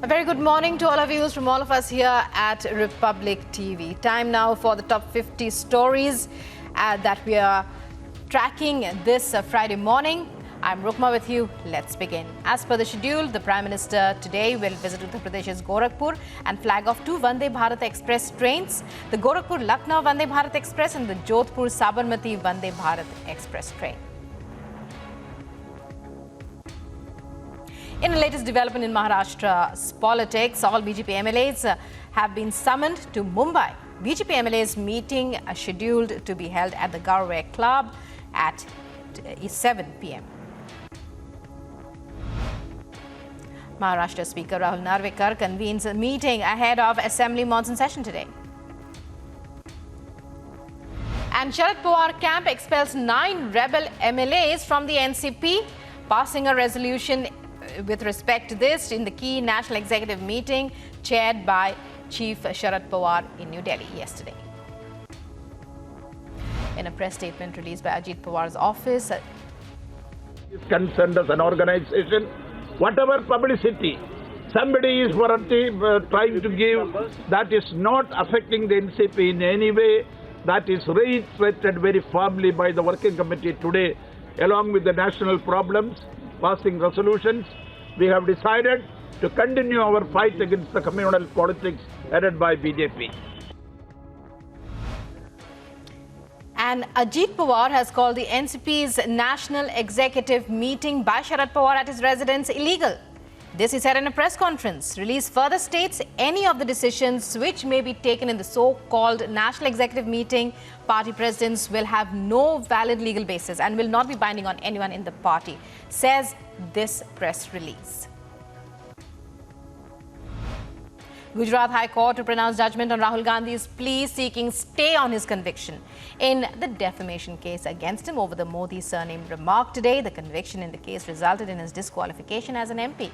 A very good morning to all of you from all of us here at Republic TV. Time now for the top 50 stories that we are tracking this Friday morning. I'm Rukma with you. Let's begin. As per the schedule, the Prime Minister today will visit Uttar Pradesh's Gorakhpur and flag off two Vande Bharat Express trains, the Gorakhpur-Lucknow Vande Bharat Express and the Jodhpur-Sabarmati Vande Bharat Express train. In the latest development in Maharashtra's politics, all BJP MLAs have been summoned to Mumbai. BJP MLAs meeting scheduled to be held at the Garway Club at 7 p.m. Maharashtra Speaker Rahul Narvekar convenes a meeting ahead of Assembly monsoon session today. And Sharad Pawar camp expels 9 rebel MLAs from the NCP, passing a resolution with respect to this in the key national executive meeting chaired by Chief Sharad Pawar in New Delhi yesterday. In a press statement released by Ajit Pawar's office, is concerned as an organization, whatever publicity somebody is trying to give that is not affecting the NCP in any way, that is reiterated very firmly by the working committee today, along with the national problems, passing resolutions. We have decided to continue our fight against the communal politics headed by BJP. And Ajit Pawar has called the NCP's national executive meeting by Sharad Pawar at his residence illegal. This he said in a press conference. Release further states any of the decisions which may be taken in the so-called national executive meeting, party presidents will have no valid legal basis and will not be binding on anyone in the party, says this press release. Gujarat High Court to pronounce judgment on Rahul Gandhi's plea seeking stay on his conviction in the defamation case against him over the Modi surname remark today. The conviction in the case resulted in his disqualification as an MP.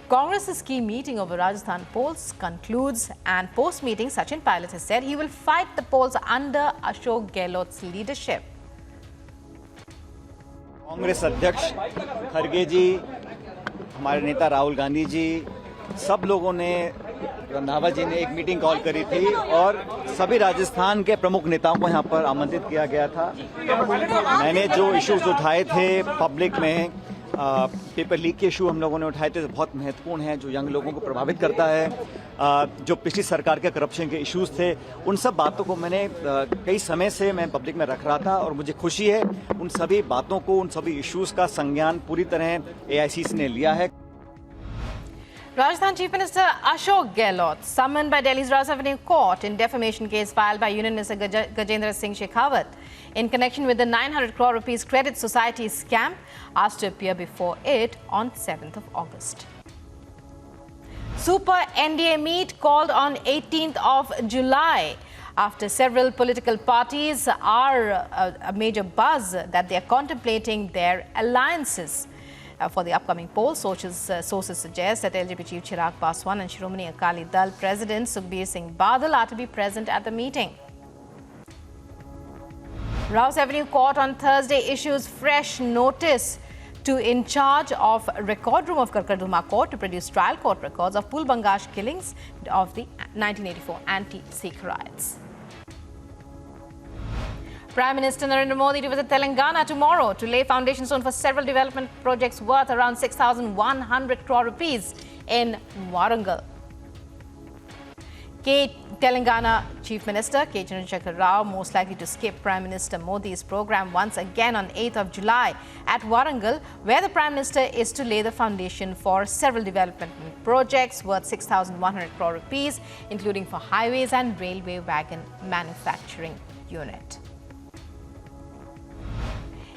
Congress's key meeting over Rajasthan polls concludes, and post-meeting Sachin Pilot has said he will fight the polls under ASHOK Gehlot's leadership. Congress अध्यक्ष खड़गे जी, हमारे नेता राहुल गांधी जी, सब लोगों ने, रंधावा जी ने एक meeting call करी थी और सभी राजस्थान के प्रमुख नेताओं को यहाँ पर आमंत्रित किया गया था। मैंने जो इश्यूज उठाए थे पब्लिक में, पेपर लीक के इशू हम लोगों ने उठाए थे, तो बहुत महत्वपूर्ण है, जो यंग लोगों को प्रभावित करता है, जो पिछली सरकार के करप्शन के इश्यूज थे, उन सब बातों को मैंने कई समय से मैं पब्लिक में रख रहा था और मुझे खुशी है उन सभी बातों को, उन सभी इश्यूज का संज्ञान पूरी तरह AICC ने लिया है। Rajasthan Chief Minister Ashok Gehlot, summoned by Delhi's Rajasthan Court in defamation case filed by Union Minister Gajendra Singh Shekhawat in connection with the 900 crore rupees Credit Society scam, asked to appear before it on 7th of August. Super NDA meet called on 18th of July. After several political parties are a major buzz that they are contemplating their alliances. For the upcoming poll, sources suggest that LJP Chief Chirag Paswan and Shiromani Akali Dal President Sukhbir Singh Badal are to be present at the meeting. Rouse Avenue Court on Thursday issues fresh notice to INCHARGE of record room of Karkarduma Court to produce trial court records of Pulbangash killings of the 1984 anti-Sikh riots. Prime Minister Narendra Modi to visit Telangana tomorrow to lay foundation stone for several development projects worth around 6,100 crore rupees in Warangal. Telangana Chief Minister K. Chandrasekhar Rao most likely to skip Prime Minister Modi's program once again on 8th of July at Warangal, where the Prime Minister is to lay the foundation for several development projects worth 6,100 crore rupees, including for highways and railway wagon manufacturing unit.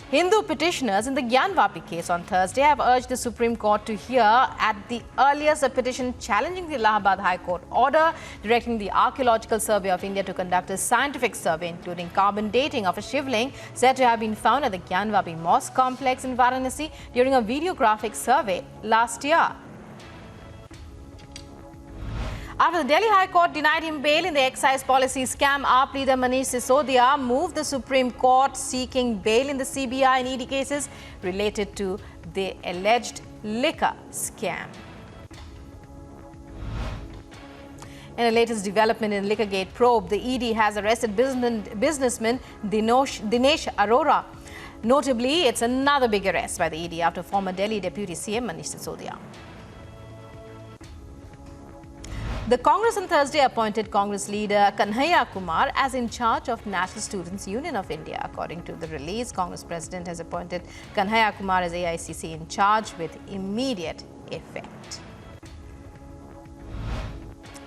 Hindu petitioners in the GYANVAPI case on Thursday have urged the Supreme Court to hear at the earliest a petition challenging the Allahabad High Court order directing the Archaeological Survey of India to conduct a scientific survey, including carbon dating of a shivling said to have been found at the GYANVAPI Mosque complex in Varanasi during a videographic survey last year. After the Delhi High Court denied him bail in the excise policy scam, AAP leader Manish Sisodia moved the Supreme Court seeking bail in the CBI and ED cases related to the alleged liquor scam. In the latest development in LIQURGATE probe, the ED has arrested businessman Dinesh Arora. Notably, it's another big arrest by the ED after former Delhi Deputy CM Manish Sisodia. The Congress on Thursday appointed Congress leader KANHAIYA Kumar as in charge of National Students Union of India. According to the release, Congress President has appointed KANHAIYA Kumar as AICC in charge with immediate effect.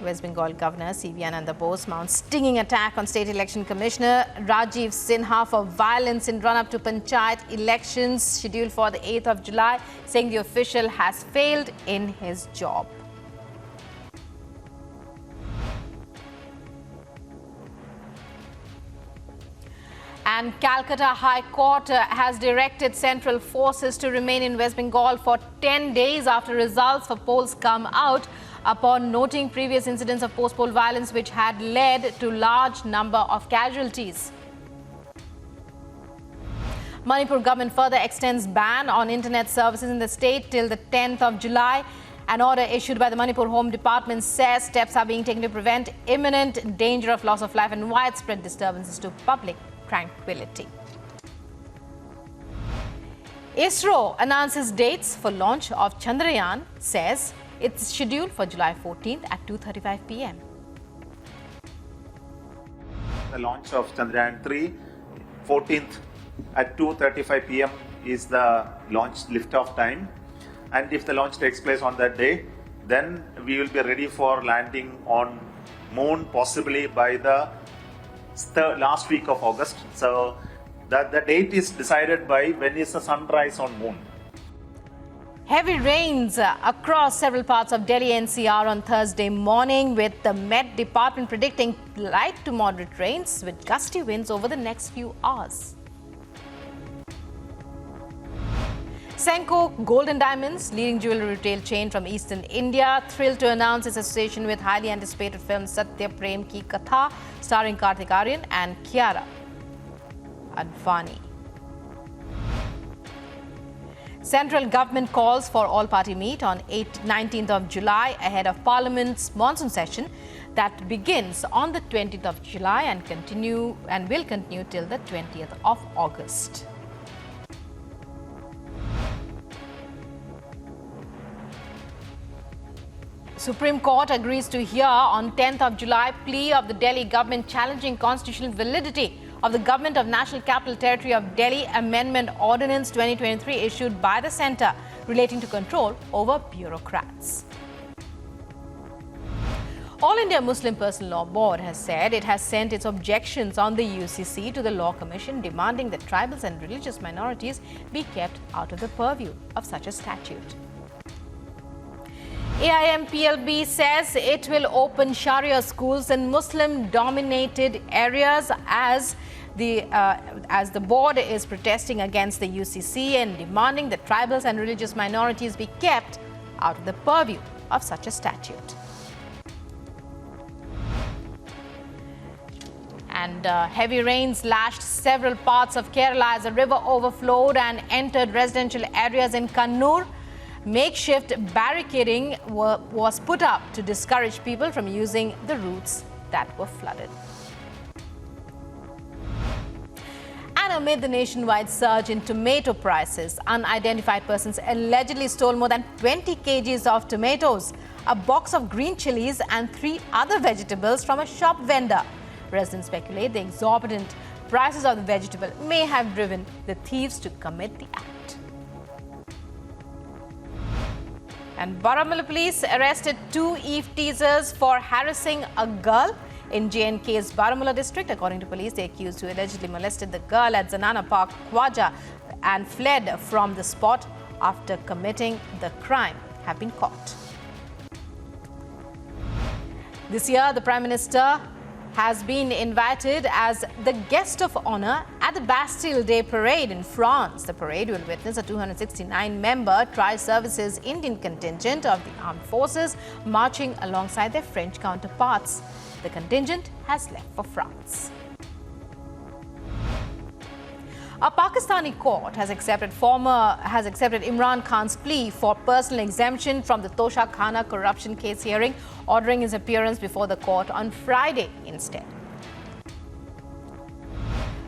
West Bengal Governor C.V. Ananda Bose mounts stinging attack on State Election Commissioner Rajiv Sinha for violence in run-up to Panchayat elections scheduled for the 8th of July, saying the official has failed in his job. And Calcutta High Court has directed central forces to remain in West Bengal for 10 days after results for polls come out, upon noting previous incidents of post-poll violence which had led to large number of casualties. Manipur government further extends ban on internet services in the state till the 10th of July. An order issued by the Manipur Home Department says steps are being taken to prevent imminent danger of loss of life and widespread disturbances to public tranquility. ISRO announces dates for launch of Chandrayaan, says it's scheduled for July 14th at 2:35 p.m. The launch of Chandrayaan 3, 14th at 2:35 p.m. is the launch liftoff time. And if the launch takes place on that day, then we will be ready for landing on Moon possibly by the last week of August. So the date is decided by when is the sunrise on Moon. Heavy rains across several parts of Delhi-NCR on Thursday morning, with the Met Department predicting light to moderate rains with gusty winds over the next few hours. SENCO Gold and Diamonds, leading jewellery retail chain from eastern India, thrilled to announce its association with highly anticipated film Satya Prem Ki Katha, starring Karthik Aaryan and Kiara Advani. Central government calls for all-party meet on 19th of July ahead of Parliament's monsoon session that begins on the 20th of July and will continue till the 20th of August. Supreme Court agrees to hear on 10th of July plea of the Delhi government challenging constitutional validity of the Government of National Capital Territory of Delhi Amendment Ordinance 2023 issued by the centre relating to control over bureaucrats. All India Muslim Personal Law Board has said it has sent its objections on the UCC to the Law Commission, demanding that tribals and religious minorities be kept out of the purview of such a statute. AIMPLB says it will open Sharia schools in Muslim-dominated areas as the board is protesting against the UCC and demanding that tribals and religious minorities be kept out of the purview of such a statute. And heavy rains lashed several parts of Kerala as the river overflowed and entered residential areas in Kannur. Makeshift barricading was put up to discourage people from using the routes that were flooded. And amid the nationwide surge in tomato prices, unidentified persons allegedly stole more than 20 kgs of tomatoes, a box of green chilies and 3 other vegetables from a shop vendor. Residents speculate the exorbitant prices of the vegetable may have driven the thieves to commit the act. And Baramulla police arrested 2 Eve teasers for harassing a girl in J&K's Baramulla district. According to police, the accused who allegedly molested the girl at Zanana Park, Khwaja, and fled from the spot after committing the crime have been caught. This year, the Prime Minister has been invited as the guest of honor at the Bastille Day Parade in France. The parade will witness a 269-member tri-services Indian contingent of the armed forces marching alongside their French counterparts. The contingent has left for France. A Pakistani court has accepted Imran Khan's plea for personal exemption from the Tosha Khana corruption case hearing, ordering his appearance before the court on Friday instead.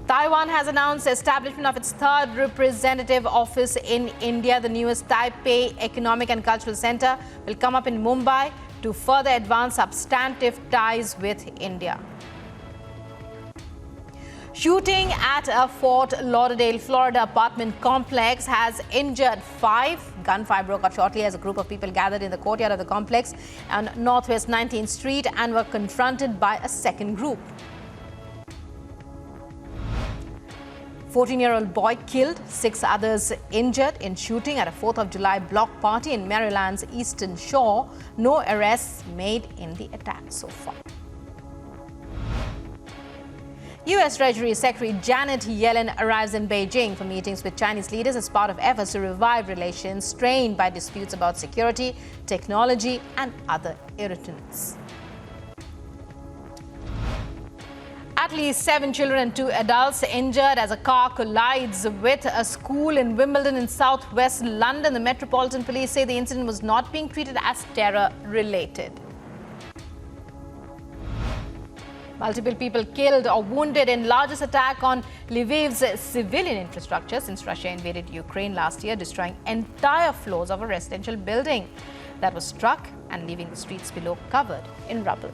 Taiwan has announced the establishment of its third representative office in India. The newest Taipei Economic and Cultural Center will come up in Mumbai to further advance substantive ties with India. Shooting at a Fort Lauderdale, Florida apartment complex has injured 5. Gunfire broke out shortly as a group of people gathered in the courtyard of the complex on Northwest 19th Street and were confronted by a second group. 14-year-old boy killed, 6 others injured in shooting at a 4th of July block party in Maryland's Eastern Shore. No arrests made in the attack so far. U.S. Treasury Secretary Janet Yellen arrives in Beijing for meetings with Chinese leaders as part of efforts to revive relations strained by disputes about security, technology, and other irritants. At least 7 children and 2 adults injured as a car collides with a school in Wimbledon in southwest London. The Metropolitan Police say the incident was not being treated as terror-related. Multiple people killed or wounded in largest attack on Lviv's civilian infrastructure since Russia invaded Ukraine last year, destroying entire floors of a residential building that was struck and leaving the streets below covered in rubble.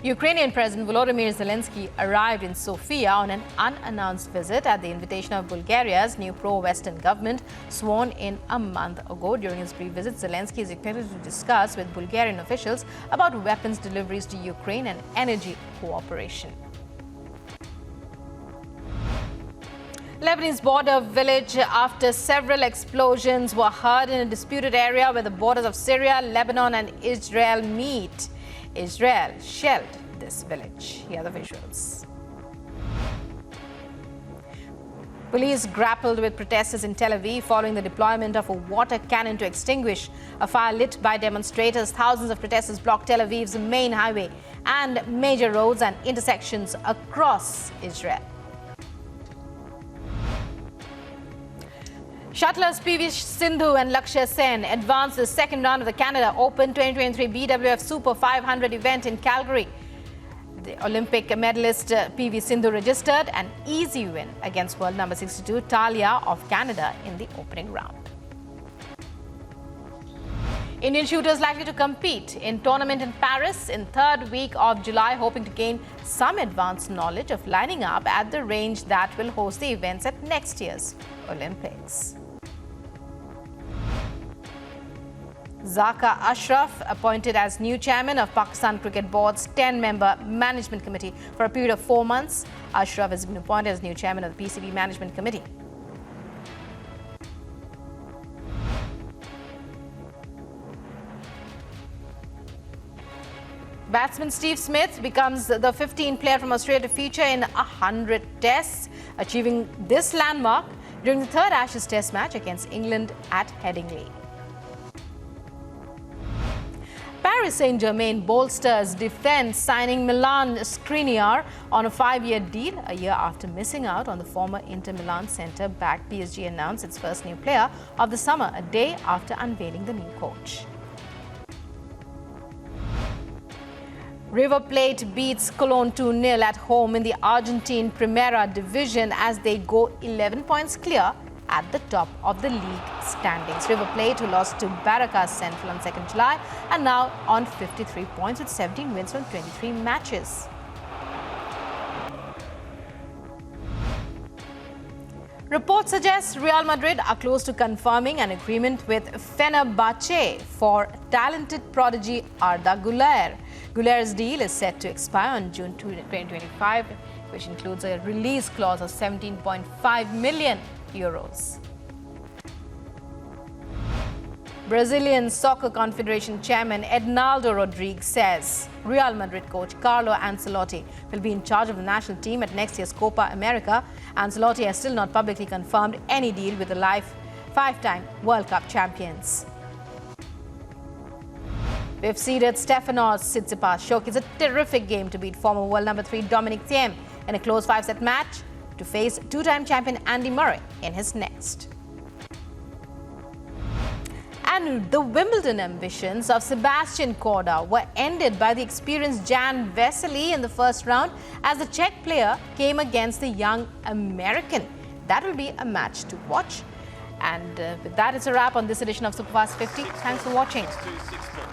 Ukrainian President Volodymyr Zelensky arrived in Sofia on an unannounced visit at the invitation of Bulgaria's new pro-Western government, sworn in a month ago. During his brief visit, Zelensky is expected to discuss with Bulgarian officials about weapons deliveries to Ukraine and energy cooperation. Lebanese border village after several explosions were heard in a disputed area where the borders of Syria, Lebanon and Israel meet. Israel shelled this village. Here are the visuals. Police grappled with protesters in Tel Aviv following the deployment of a water cannon to extinguish a fire lit by demonstrators. Thousands of protesters blocked Tel Aviv's main highway and major roads and intersections across Israel. Shuttlers PV Sindhu and Lakshya Sen advanced the second round of the Canada Open 2023 BWF Super 500 event in Calgary. The Olympic medalist PV Sindhu registered an easy win against world number 62 Talia of Canada in the opening round. Indian shooters likely to compete in tournament in Paris in third week of July, hoping to gain some advanced knowledge of lining up at the range that will host the events at next year's Olympics. Zaka Ashraf appointed as new chairman of Pakistan Cricket Board's 10-member management committee for a period of 4 months. Ashraf has been appointed as new chairman of the PCB management committee. Batsman Steve Smith becomes the 15th player from Australia to feature in 100 tests, achieving this landmark during the third Ashes test match against England at Headingley. Paris Saint-Germain bolsters defense, signing Milan Skriniar on a 5-year deal a year after missing out on the former Inter Milan centre-back. PSG announced its first new player of the summer a day after unveiling the new coach. River Plate beats Cologne 2-0 at home in the Argentine Primera Division as they go 11 points clear at the top of the league standings. River Plate, who lost to Barracas Central on 2nd July, are now on 53 points with 17 wins from 23 matches. Reports suggest Real Madrid are close to confirming an agreement with Fenerbahce for talented prodigy Arda Güler. Güler's deal is set to expire on June 2, 2025, which includes a release clause of 17.5 million euros. Brazilian Soccer Confederation Chairman Ednaldo Rodrigues says Real Madrid coach CARLO Ancelotti will be in charge of the national team at next year's Copa America. Ancelotti has still not publicly confirmed any deal with the five-time World Cup champions. We've seeded Stefanos Tsitsipas showcased a terrific game to beat former world number 3 Dominic Thiem in a close 5-set match to face two-time champion Andy Murray in his next. And the Wimbledon ambitions of Sebastian Korda were ended by the experienced Jan Vesely in the first round as the Czech player came against the young American. That will be a match to watch. And with that, it's a wrap on this edition of Superfast 50. Thanks for watching.